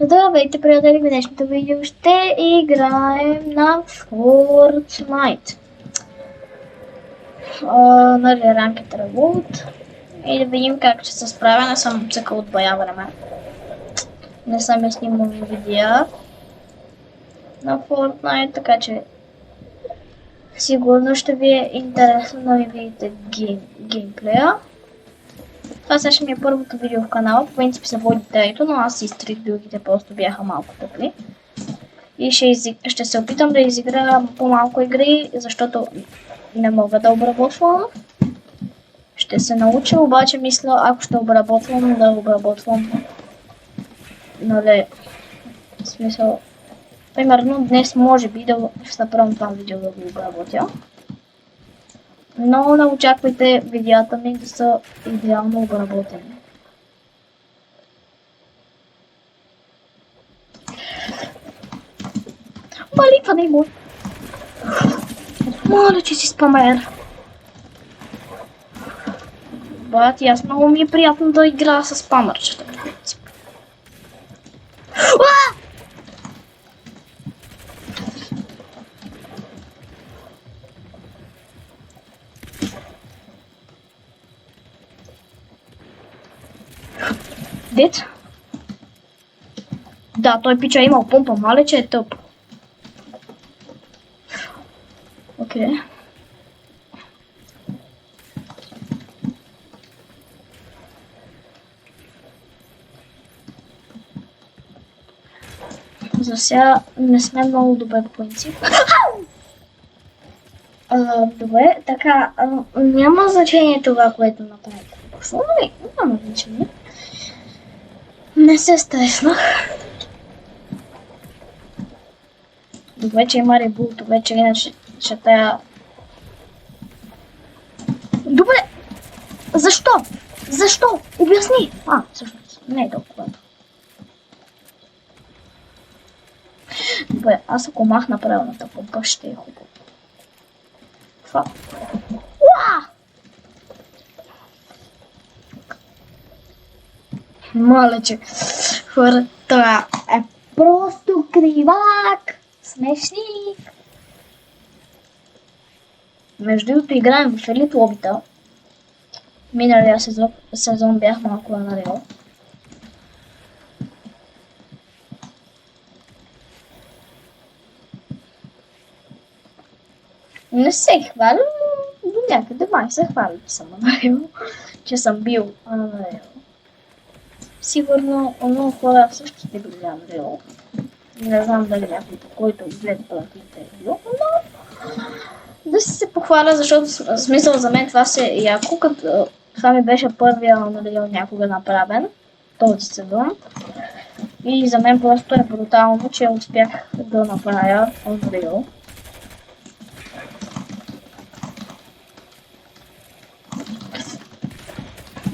Здравейте, приятели! В днешното видео ще играем на Fortnite. Нали, ранкет Reload. И да видим как ще се справя. Не съм цъкал от бая време. Не съм я снимал видеа на Fortnite, така че сигурно ще ви е интересно да ви видите геймплея. Това сега ще ми е първото видео в канала. По принцип се води трето, но аз изтрих другите, просто бяха малко тъпли. И ще се опитам да изиграя по-малко игри, защото не мога да обработвам. Ще се науча, обаче мисля, ако ще обработвам, да обработвам. Нали, в смисъл. Примерно днес може би да ще направим това видео да го обработя. Но не очаквайте видеята ми да са идеално обработени. Малика не го. Моля, че си спамер. Бати, аз много ми е приятно да играя с спамърчета. Дет? Да, той пича е имал помпа, мале, че е тъп. Окей. За сега не сме много добре по принцип. Добре, така, няма значение това, което направите. Какво ли? Няма значение. Не се стреснах. Добре, че има ребулто вече, иначе ще тая... Добре! Защо? Защо? Обясни! Всъщност, не е толкова. Добре, аз ако махна правилната помпа, ще е хубаво. Това. Уа! Моля, че хора, това е просто кривак! Смешник! Между другото играем в Elite Lobby-та. Миналия сезон бях малко нарел. Не се хваля, до някъде май се хваля, че съм нарел. Че съм бил нарел. Сигурно много хора също сте били нарел. Не знам дали някой, който гледа платите е бил, но да си се похваля, защото смисъл за мен това се е яко, като това ми беше първия Unreal някога направен, този сезон. И за мен просто е брутално, че успях да направя Unreal.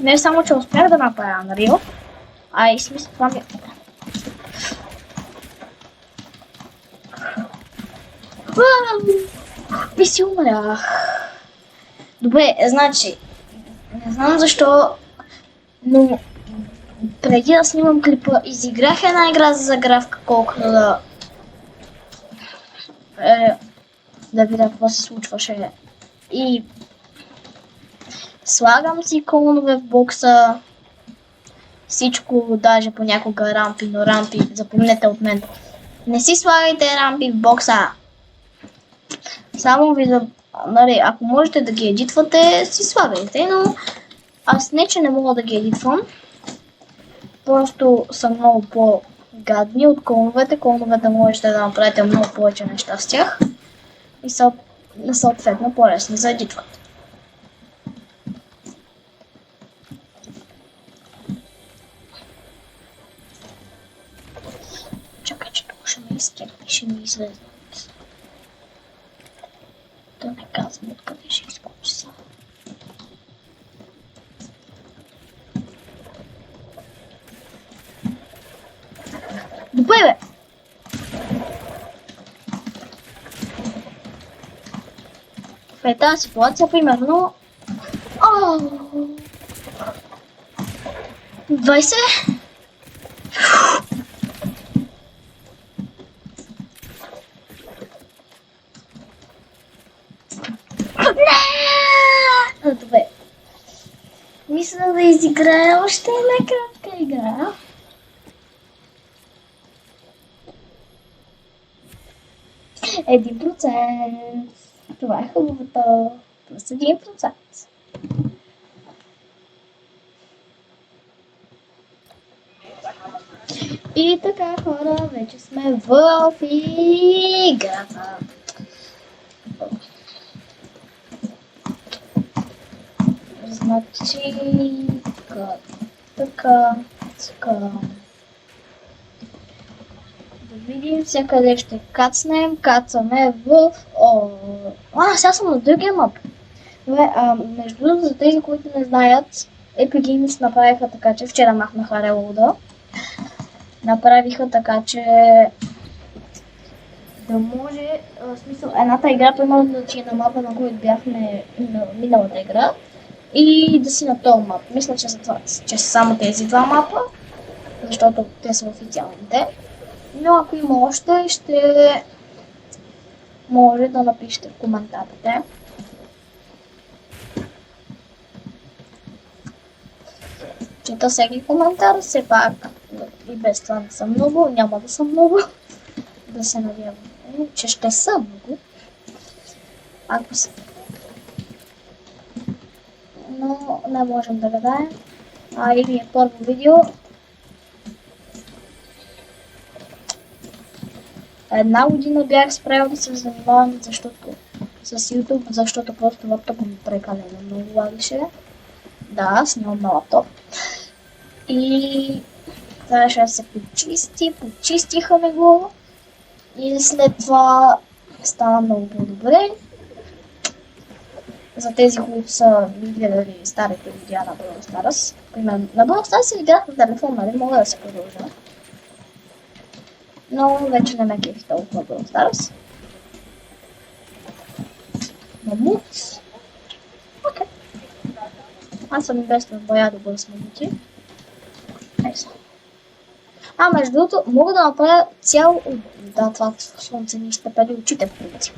Не само, че успях да направя Unreal, а и смисъл това ми... И си умрях. Добре, значи, не знам защо, но преди да снимам клипа, изиграх една игра за загравка, колкото да видя какво се случваше. И слагам си клонове в бокса, всичко, даже понякога рампи, но рампи, запомнете от мен. Не си слагайте рампи в бокса. Само ви нали, ако можете да ги едитвате, си слагайте, но аз не, че не мога да ги едитвам. Просто са много по-гадни от клоновете. Клоновете можете да направите много повече неща с тях. И са съответно по-лесни за едитване. Чакай, че тук ще ме изкепи, ще ми излезе. Да не казвам откъде ще изкочи са. Добре, бе! В тази ситуация, примерно... 20? мисля да изиграя още една кратка игра. Един процент. Това е хубавото. Плюс 1%. И така, хора, вече сме в играта. Значи, така. Да видим се къде ще кацнем. Кацаме в... сега съм на другия мап. Добре, между другото, за тези, които не знаят, Epic Games направиха така, че вчера махнаха релоуда. Направиха така, че да може, в смисъл, едната игра, примерно да си е на мапа, на който бяхме на миналата игра, и да си на този мап. Мисля, че са само тези два мапа, защото те са официалните. Но ако има още, ще може да напишете в коментарите. Чета всеки коментар, все пак и без това не са много, няма да са много. Да се надявам, че ще са много. Ако са. Но не можем да гадаем. И ми е първо видео. Една година бях спрял да се занимавам с YouTube, защото просто лаптопът ми прекалено много лагаше. Да, снимам на лаптоп. И трябваше да се почистиха го. И след това стана много по-добре. За тези, които са гледали старите видеа на Brawl Stars. Примерно, на Brawl Stars играх на телефон, нали? Мога да се продължа. Но вече не ме кефи толкова Brawl Stars. Мамут. Окей. Аз съм инвестор в боя добър с мамути. Между другото, мога да направя цяло... Да, това слънце ни ще пели очите в принцип.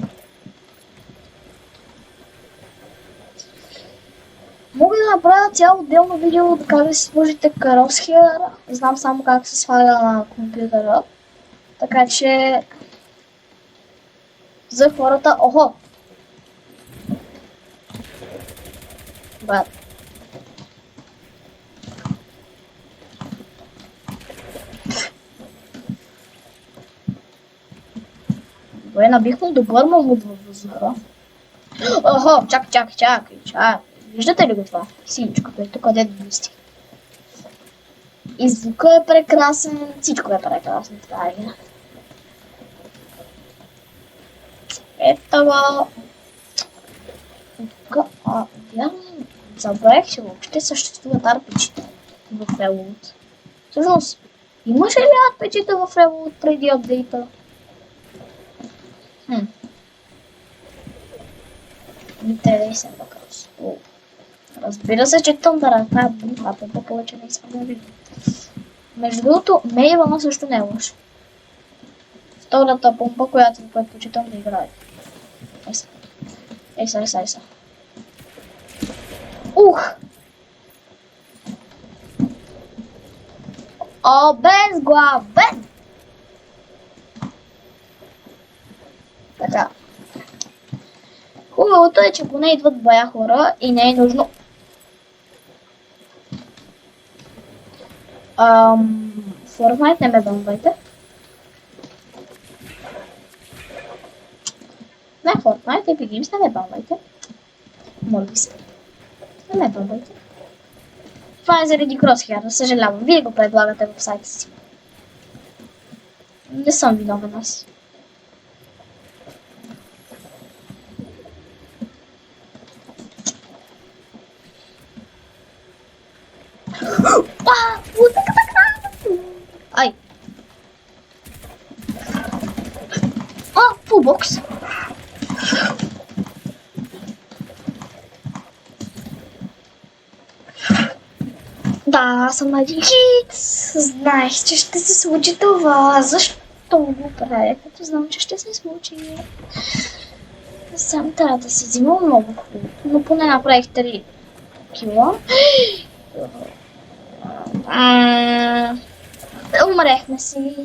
Мога да направя цяло отделно видео, да как да си сложите Crosshair. Знам само как се сваля на компютъра. Така че... За хората... Охо! Бат. Добре, набихме добър мамут във въздуха. Охо, чакай. Виждате ли го това? Синичко, тук където блести. И звука е прекрасен, всичко е прекрасно в тази игра. Ето го. Вярно, забравих, че въобще съществуват RPG-та в Reload. Всъщност, имаше ли RPG-та в Reload преди апдейта? Интересен въпрос. Разбира се, че Thunder Attack, това повече не искам да видя. Между другото, Мейвъна също не е лоша. Втората помпа, която предпочитам да играе. Еса. Ух! Обезглавен! Така. Хубавото е, че поне идват бая хора и не е нужно. Fortnite не ме бъмбайте. Не, Fortnite, Epic Games не ме бъмбайте. Моля ви се. Не ме бъмбайте. Това е заради Crosshair, съжалявам. Вие го предлагате в сайта си. Не съм виновен аз. Ай! Фулбокс! Да, съм на един хит! Знаех, че ще се случи това. Защо го правя, като знам, че ще се случи? Сам трябва да си взимам много хубаво, но поне направих 3 кила. Умрехме си.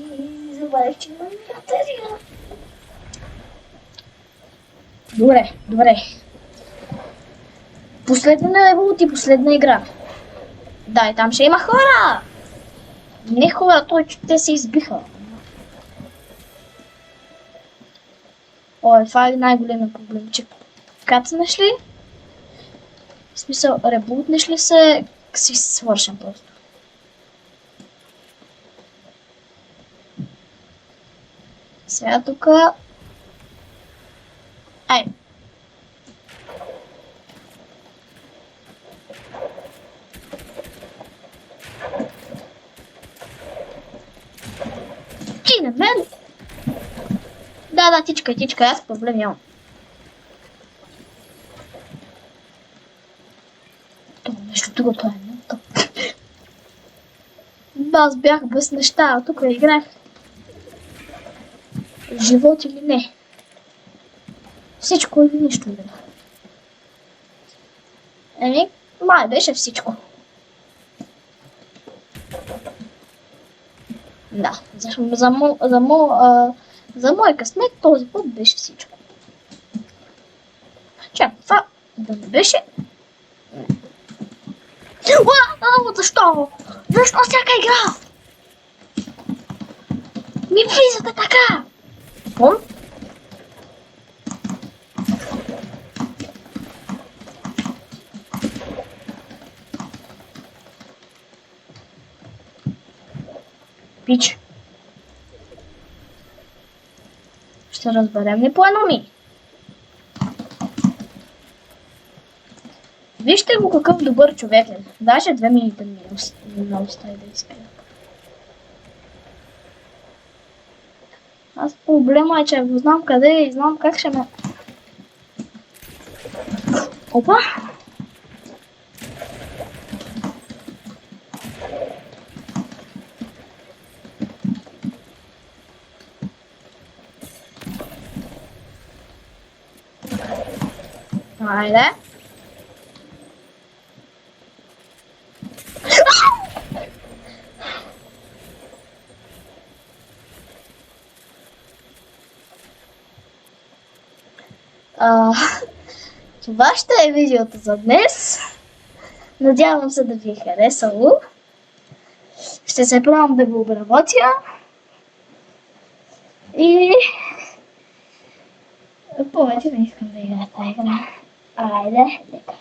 Забравих, че имам батерия. Добре. Последна револют и последна игра. Да, и там ще има хора. Не хора, те се избиха. Ой, това е най-големият проблем, че кацнеш ли? В смисъл, ребутнеш ли се, си свършен просто. Сега тука... Ай! Ти на мен? Да, тичка, аз проблем нямам. Това нещо друго, това е много. Аз бях без неща, а тук играх. Живот или не. Всичко или нищо не. Еми, май беше всичко. Да, за мой късмет този път беше всичко. Чакай, това да не беше... Защо? Защо всяка игра? Ми влизате така! Пом? Пич. Ще разберем ли по едно ми? Вижте го какъв добър човек е. Даже 2 минути не остави да изпия. Аз проблема е, че го знам къде и знам как ще ме... Опа! Хайде! Това ще е видеото за днес. Надявам се да ви е харесало. Ще се пробвам да го обработя. И... повече не искам да играя тази игра. Айде, лека.